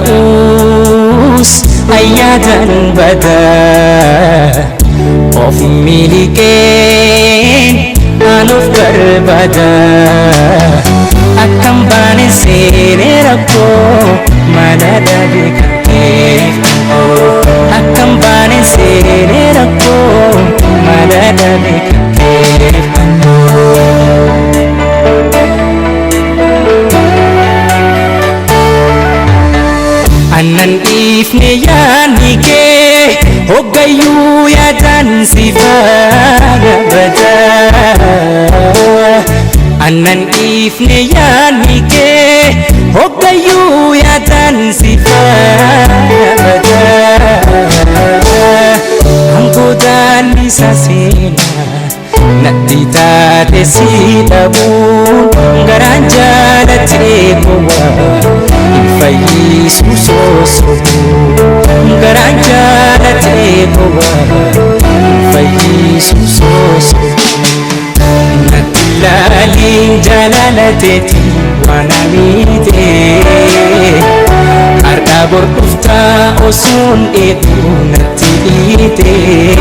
ta'us ayyadan bada of miliken anuuf barbada akkam baane seene rakkoo mana dhabe kan keeffamu akkam baane seene rakkoo mana dhabe kan keeffamu. Annan ifne yaani kee hoggayyuu yaadan si faana bada. Annan ifne yaani kee hoggayyuu yaadan si faana bada. Hangoodaan isa seenaa natti taate si dhabuun garaan jaalatee kowwaa. Fayyisu sosobu garaan jaalatee kowwaa fayyisu sosobu natti ilaaliin jaalalateeti waan amiitee har'aa bor dhuftaa osoon eeguu natti dhiitee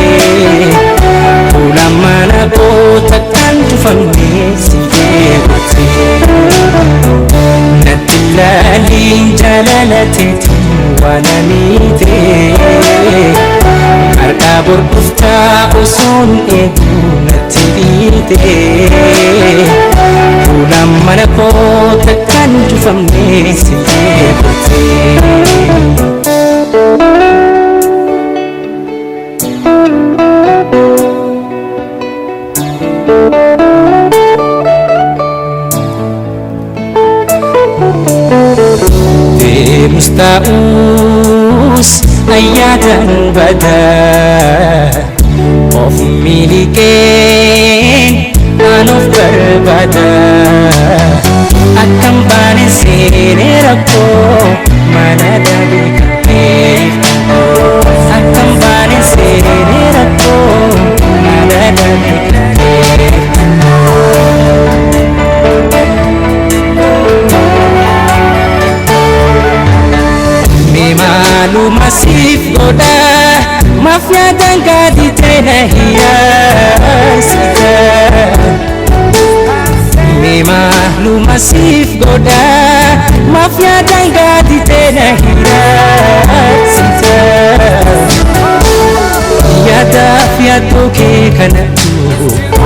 fuula mana koo takkaan tufannee si eegutee. Natti jaalalateeti waan amiitee har'aa bor dhuftaa osoon eeguu natti dhiitee fuula mana koo takkaan tufannee si eegutee. Ta'us ayyadan bada of miliken anuuf barbada akkam baane seene rakkoo mana dhabe kan keeffamu akkam baane seene rakkoo mana dhabe kan keeffamu. Maaluma siif godha maaf yaadaan gadi ta'e na hiyaasita. Maaluma siif godha maaf yaadaan gadi ta'e na hiyaasita. Yaadaaf yaaduu kee kanatu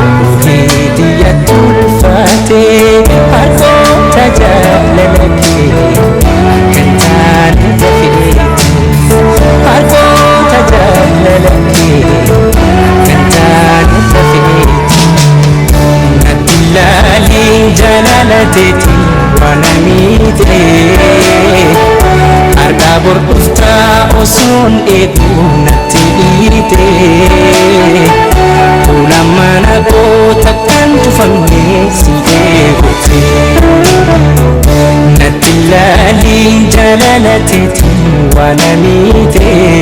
ofii diyyatti ulfaatee harkoota jaalala kee kan taane dafee. Harkoota jaalala kee kan taane dafee. Natti ilaaliin jaalalateeti waan amiitee har'aa bor dhuftaa osoon eeguu natti dhiitee fuula mana koo takkaan tufannee si eegutee. Natti ilaaliin jaalalateeti waan amiitee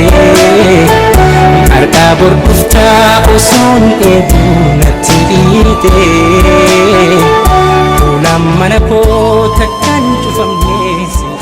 har'aa bor dhuftaa osoon eeguu natti dhiitee fuula mana koo